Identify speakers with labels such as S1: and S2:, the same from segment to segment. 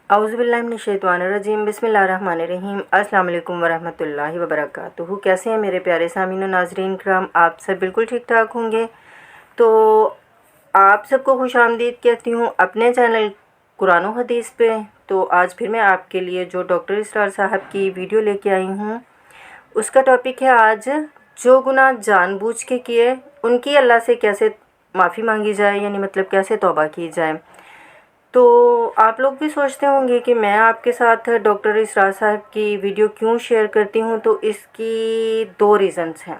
S1: اعوذ باللہ من الشیطان الرجیم، بسم اللہ الرحمن الرحیم۔ السلام علیکم ورحمۃ اللہ وبرکاتہ۔ کیسے ہیں میرے پیارے سامعین و ناظرین کرام؟ آپ سب بالکل ٹھیک ٹھاک ہوں گے۔ تو آپ سب کو خوش آمدید کہتی ہوں اپنے چینل قرآن و حدیث پہ۔ تو آج پھر میں آپ کے لیے جو ڈاکٹر اسرار صاحب کی ویڈیو لے کے آئی ہوں، اس کا ٹاپک ہے آج جو گناہ جان بوجھ کے کیے ان کی اللہ سے کیسے معافی مانگی جائے، یعنی مطلب کیسے توبہ کی جائے۔ تو آپ لوگ بھی سوچتے ہوں گے کہ میں آپ کے ساتھ ڈاکٹر اسرار صاحب کی ویڈیو کیوں شیئر کرتی ہوں، تو اس کی دو ریزنز ہیں۔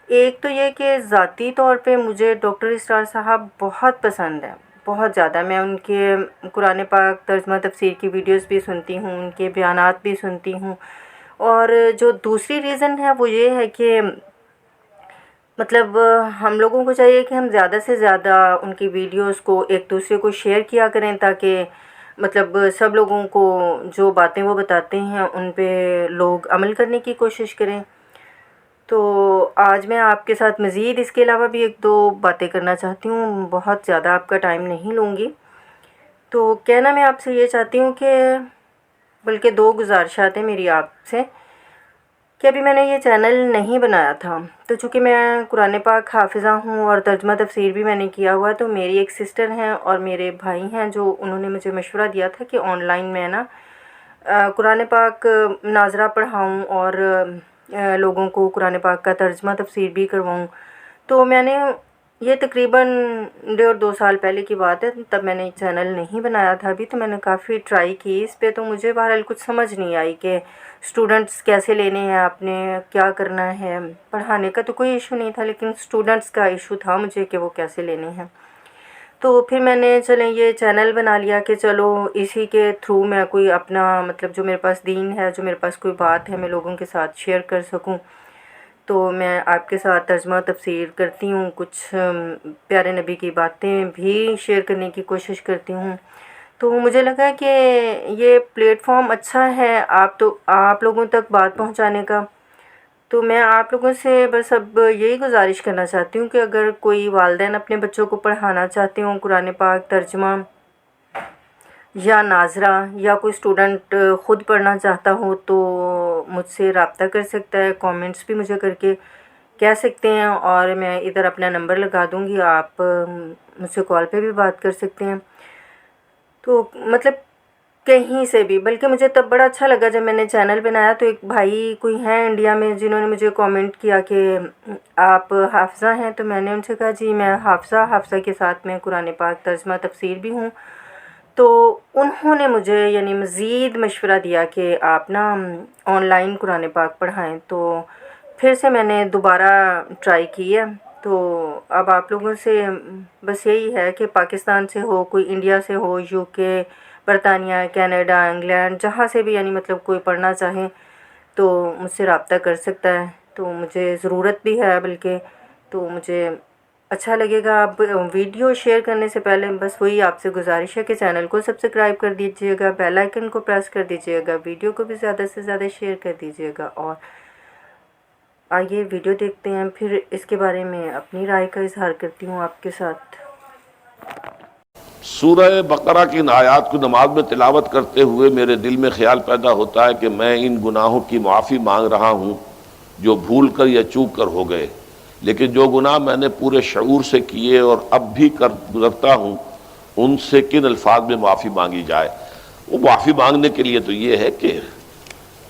S1: ایک تو یہ کہ ذاتی طور پہ مجھے ڈاکٹر اسرار صاحب بہت پسند ہیں، بہت زیادہ۔ میں ان کے قرآن پاک ترجمہ تفسیر کی ویڈیوز بھی سنتی ہوں، ان کے بیانات بھی سنتی ہوں۔ اور جو دوسری ریزن ہے وہ یہ ہے کہ مطلب ہم لوگوں کو چاہیے کہ ہم زیادہ سے زیادہ ان کی ویڈیوز کو ایک دوسرے کو شیئر کیا کریں، تاکہ مطلب سب لوگوں کو جو باتیں وہ بتاتے ہیں ان پہ لوگ عمل کرنے کی کوشش کریں۔ تو آج میں آپ کے ساتھ مزید اس کے علاوہ بھی ایک دو باتیں کرنا چاہتی ہوں، بہت زیادہ آپ کا ٹائم نہیں لوں گی۔ تو کہنا میں آپ سے یہ چاہتی ہوں کہ بلکہ دو گزارشات ہیں میری آپ سے، کہ ابھی میں نے یہ چینل نہیں بنایا تھا، تو چونکہ میں قرآن پاک حافظہ ہوں اور ترجمہ تفسیر بھی میں نے کیا ہوا ہے، تو میری ایک سسٹر ہیں اور میرے بھائی ہیں جو انہوں نے مجھے مشورہ دیا تھا کہ آن لائن میں نا قرآن پاک ناظرہ پڑھاؤں اور لوگوں کو قرآن پاک کا ترجمہ تفسیر بھی کرواؤں۔ تو میں نے یہ تقریباً 1.5-2 سال پہلے کی بات ہے، تب میں نے چینل نہیں بنایا تھا ابھی، تو میں نے کافی ٹرائی کی اس پہ، تو مجھے بہرحال کچھ سمجھ نہیں آئی کہ اسٹوڈنٹس کیسے لینے ہیں، آپ نے کیا کرنا ہے۔ پڑھانے کا تو کوئی ایشو نہیں تھا، لیکن اسٹوڈنٹس کا ایشو تھا مجھے کہ وہ کیسے لینے ہیں۔ تو پھر میں نے چلیں یہ چینل بنا لیا کہ چلو اسی کے تھرو میں کوئی اپنا مطلب جو میرے پاس دین ہے، جو میرے پاس کوئی بات ہے، میں لوگوں کے ساتھ شیئر کر سکوں۔ تو میں آپ کے ساتھ ترجمہ تفسیر کرتی ہوں، کچھ پیارے نبی کی باتیں بھی شیئر کرنے کی کوشش کرتی ہوں۔ تو مجھے لگا کہ یہ پلیٹ فارم اچھا ہے آپ لوگوں تک بات پہنچانے کا۔ تو میں آپ لوگوں سے بس اب یہی گزارش کرنا چاہتی ہوں کہ اگر کوئی والدین اپنے بچوں کو پڑھانا چاہتے ہوں قرآن پاک ترجمہ یا ناظرہ، یا کوئی اسٹوڈنٹ خود پڑھنا چاہتا ہو، تو مجھ سے رابطہ کر سکتا ہے، کامنٹس بھی مجھے کر کے کہہ سکتے ہیں، اور میں ادھر اپنا نمبر لگا دوں گی، آپ مجھ سے کال پہ بھی بات کر سکتے ہیں۔ تو مطلب کہیں سے بھی، بلکہ مجھے تب بڑا اچھا لگا جب میں نے چینل بنایا، تو ایک بھائی کوئی ہیں انڈیا میں جنہوں نے مجھے کامنٹ کیا کہ آپ حافظہ ہیں، تو میں نے ان سے کہا جی میں حافظہ کے ساتھ میں قرآن پاک ترجمہ تفسیر بھی ہوں۔ تو انہوں نے مجھے یعنی مزید مشورہ دیا کہ آپ نا آن لائن قرآن پاک پڑھائیں۔ تو پھر سے میں نے دوبارہ ٹرائی کی ہے۔ تو اب آپ لوگوں سے بس یہی ہے کہ پاکستان سے ہو، کوئی انڈیا سے ہو، UK، برطانیہ، کینیڈا، انگلینڈ، جہاں سے بھی یعنی مطلب کوئی پڑھنا چاہیں تو مجھ سے رابطہ کر سکتا ہے۔ تو مجھے ضرورت بھی ہے بلکہ، تو مجھے اچھا لگے گا۔ اب ویڈیو شیئر کرنے سے پہلے بس وہی آپ سے گزارش ہے کہ چینل کو سبسکرائب کر دیجئے گا، بیل آئیکن کو پریس کر دیجئے گا، ویڈیو کو بھی زیادہ سے زیادہ شیئر کر دیجئے گا۔ اور آئیے ویڈیو دیکھتے ہیں، پھر اس کے بارے میں اپنی رائے کا اظہار کرتی ہوں آپ کے ساتھ۔
S2: سورہ بقرہ کی ان آیات کو نماز میں تلاوت کرتے ہوئے میرے دل میں خیال پیدا ہوتا ہے کہ میں ان گناہوں کی معافی مانگ رہا ہوں جو بھول کر یا چوک کر ہو گئے، لیکن جو گناہ میں نے پورے شعور سے کیے اور اب بھی کر گزرتا ہوں، ان سے کن الفاظ میں معافی مانگی جائے۔ وہ معافی مانگنے کے لیے تو یہ ہے کہ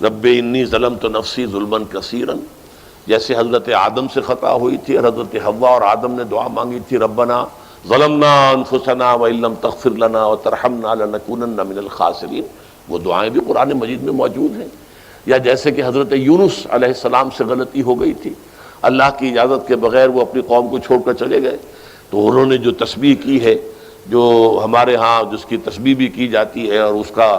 S2: رب انی ظلمت نفسی ظلما کثیرا، جیسے حضرت آدم سے خطا ہوئی تھی اور حضرت حوا اور آدم نے دعا مانگی تھی ربنا ظلمنا انفسنا وان لم تغفر لنا وترحمنا لنکونن من الخاسرین، وہ دعائیں بھی قرآن مجید میں موجود ہیں۔ یا جیسے کہ حضرت یونس علیہ السلام سے غلطی ہو گئی تھی، اللہ کی اجازت کے بغیر وہ اپنی قوم کو چھوڑ کر چلے گئے، تو انہوں نے جو تسبیح کی ہے، جو ہمارے ہاں جس کی تسبیح بھی کی جاتی ہے اور اس کا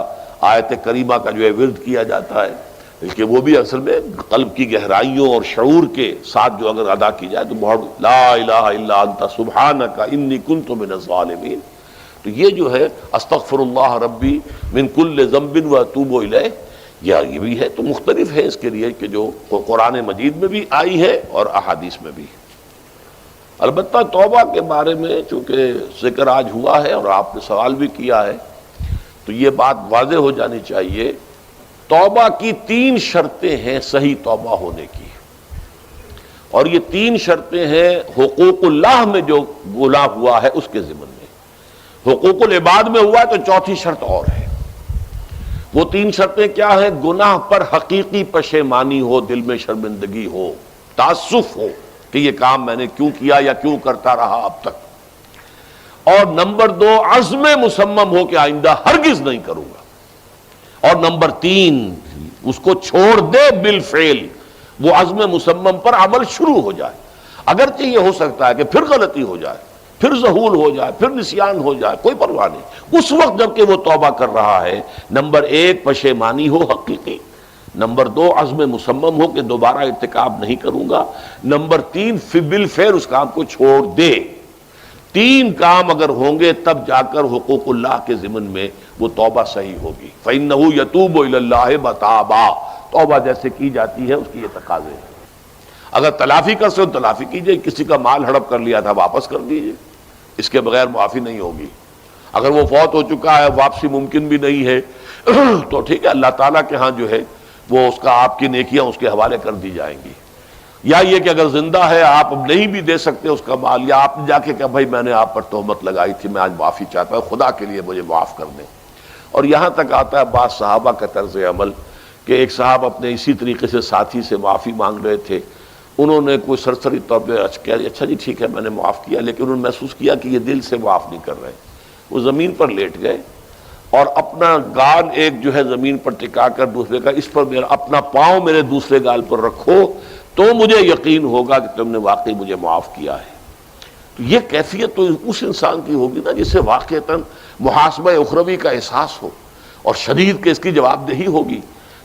S2: آیت کریمہ کا جو ہے ورد کیا جاتا ہے، بلکہ وہ بھی اصل میں قلب کی گہرائیوں اور شعور کے ساتھ جو اگر ادا کی جائے تو بہت لا الہ الا انت سبحانک انی کنت من الظالمین۔ تو یہ جو ہے استغفر اللہ ربی من کل ذنب واتوب الیہ، یہ بھی ہے، تو مختلف ہے اس کے لیے کہ جو قرآن مجید میں بھی آئی ہے اور احادیث میں بھی۔ البتہ توبہ کے بارے میں چونکہ ذکر آج ہوا ہے اور آپ نے سوال بھی کیا ہے، تو یہ بات واضح ہو جانی چاہیے، توبہ کی 3 شرطیں ہیں صحیح توبہ ہونے کی، اور یہ 3 شرطیں ہیں حقوق اللہ میں جو گناہ ہوا ہے اس کے ضمن میں۔ حقوق العباد میں ہوا ہے تو 4تھی شرط اور ہے۔ وہ 3 شرطیں کیا ہیں؟ گناہ پر حقیقی پشیمانی ہو، دل میں شرمندگی ہو، تعسف ہو کہ یہ کام میں نے کیوں کیا یا کیوں کرتا رہا اب تک، اور نمبر 2 عزم مصمم ہو کہ آئندہ ہرگز نہیں کروں گا، اور نمبر 3 اس کو چھوڑ دے بالفعل، وہ عزم مصمم پر عمل شروع ہو جائے۔ اگرچہ یہ ہو سکتا ہے کہ پھر غلطی ہو جائے، پھر ذہول ہو جائے، پھر نسیان ہو جائے، کوئی پرواہ نہیں، اس وقت جب کہ وہ توبہ کر رہا ہے، نمبر 1 پشیمانی ہو حقیقی، نمبر 2 عزم مصمم ہو کہ دوبارہ ارتکاب نہیں کروں گا، نمبر 3 بالفعل اس کام کو چھوڑ دے۔ 3 کام اگر ہوں گے تب جا کر حقوق اللہ کے ضمن میں وہ توبہ صحیح ہوگی۔ فَإِنَّهُ يَتُوبُ إِلَى اللَّهِ مَتَابًا، توبہ جیسے کی جاتی ہے اس کی یہ تقاضے ہیں۔ اگر تلافی کر سکتے تو تلافی کیجئے، کسی کا مال ہڑپ کر لیا تھا واپس کر دیجئے، اس کے بغیر معافی نہیں ہوگی۔ اگر وہ فوت ہو چکا ہے، واپسی ممکن بھی نہیں ہے، تو ٹھیک ہے، اللہ تعالیٰ کے ہاں جو ہے وہ اس کا آپ کی نیکیاں اس کے حوالے کر دی جائیں گی۔ یا یہ کہ اگر زندہ ہے، آپ اب نہیں بھی دے سکتے اس کا مال، یا آپ نے جا کے کہا بھائی میں نے آپ پر تہمت لگائی تھی، میں آج معافی چاہتا ہوں، خدا کے لیے مجھے معاف کر دیں۔ اور یہاں تک آتا ہے بعض صحابہ کا طرز عمل کہ ایک صاحب اپنے اسی طریقے سے ساتھی سے معافی مانگ رہے تھے، انہوں نے کوئی سرسری طور پہ کہا اچھا جی ٹھیک ہے میں نے معاف کیا، لیکن انہوں نے محسوس کیا کہ یہ دل سے معاف نہیں کر رہے، وہ زمین پر لیٹ گئے اور اپنا گال ایک جو ہے زمین پر ٹکا کر دوسرے کا، اس پر میرا اپنا پاؤں میرے دوسرے گال پر رکھو تو مجھے یقین ہوگا کہ تم نے واقعی مجھے معاف کیا ہے۔ تو یہ کیفیت تو اس انسان کی ہوگی نا جسے واقعتاً محاسبہ اخروی کا احساس ہو اور شدید کہ اس کی جواب دہی ہوگی،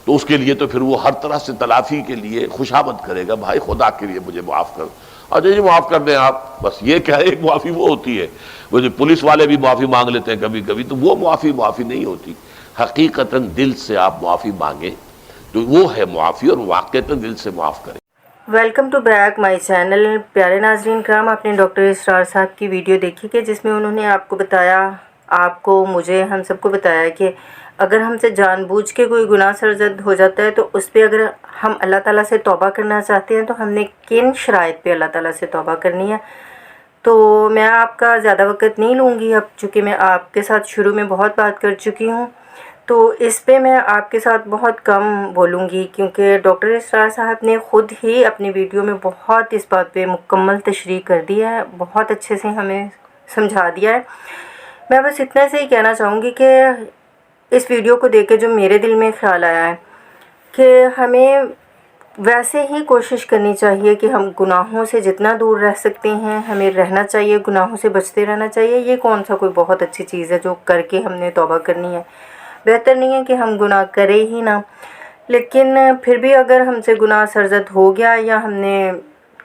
S2: تو اس کے لیے تو پھر وہ ہر طرح سے تلافی کے لیے خوشامد کرے گا، بھائی خدا کے لیے مجھے معاف کر، اور جی معاف کر دیں آپ، بس یہ کیا ہے، ایک معافی وہ ہوتی ہے، وہ جو پولیس والے بھی معافی مانگ لیتے ہیں کبھی کبھی، تو وہ معافی نہیں ہوتی، حقیقتاً دل سے آپ معافی مانگیں تو وہ ہے معافی، اور واقعتاً دل سے معاف کریں۔
S1: Welcome to back my channel. پیارے ناظرین کرام، آپ نے ڈاکٹر اسرار صاحب کی ویڈیو دیکھی کہ جس میں انہوں نے آپ کو بتایا، آپ کو، مجھے، ہم سب کو بتایا کہ اگر ہم سے جان بوجھ کے کوئی گناہ سرزد ہو جاتا ہے تو اس پہ اگر ہم اللہ تعالیٰ سے توبہ کرنا چاہتے ہیں تو ہم نے کن شرائط پہ اللہ تعالیٰ سے توبہ کرنی ہے۔ تو میں آپ کا زیادہ وقت نہیں لوں گی اب، چونکہ میں آپ کے ساتھ شروع میں بہت بات کر چکی ہوں، تو اس پہ میں آپ کے ساتھ بہت کم بولوں گی، کیونکہ ڈاکٹر اسرار صاحب نے خود ہی اپنی ویڈیو میں بہت اس بات پہ مکمل تشریح کر دیا ہے، بہت اچھے سے ہمیں سمجھا دیا ہے۔ میں بس اتنا سے ہی کہنا چاہوں گی کہ اس ویڈیو کو دیکھ کے جو میرے دل میں خیال آیا ہے کہ ہمیں ویسے ہی کوشش کرنی چاہیے کہ ہم گناہوں سے جتنا دور رہ سکتے ہیں ہمیں رہنا چاہیے، گناہوں سے بچتے رہنا چاہیے۔ یہ کون سا کوئی بہت اچھی چیز ہے جو کر کے ہم نے توبہ کرنی ہے؟ بہتر نہیں ہے کہ ہم گناہ کریں ہی نہ، لیکن پھر بھی اگر ہم سے گناہ سرزد ہو گیا یا ہم نے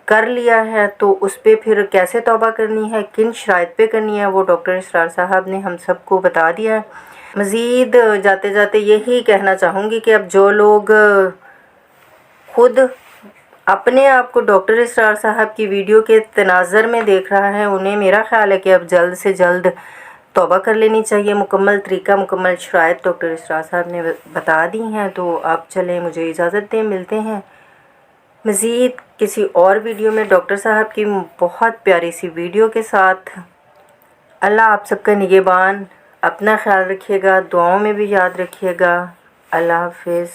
S1: کر لیا ہے تو اس پہ پھر کیسے توبہ کرنی ہے، کن شرائط پہ کرنی ہے، وہ ڈاکٹر اسرار صاحب نے ہم سب کو بتا دیا ہے۔ مزید جاتے جاتے یہی کہنا چاہوں گی کہ اب جو لوگ خود اپنے آپ کو ڈاکٹر اسرار صاحب کی ویڈیو کے تناظر میں دیکھ رہا ہے، انہیں میرا خیال ہے کہ اب جلد سے جلد توبہ کر لینی چاہیے۔ مکمل طریقہ، مکمل شرائط ڈاکٹر اسرار صاحب نے بتا دی ہیں، تو آپ چلیں مجھے اجازت دیں، ملتے ہیں مزید کسی اور ویڈیو میں ڈاکٹر صاحب کی بہت پیاری سی ویڈیو کے ساتھ۔ اللہ آپ سب کا نگہبان، اپنا خیال رکھیے گا، دعاؤں میں بھی یاد رکھیے گا۔ اللہ حافظ۔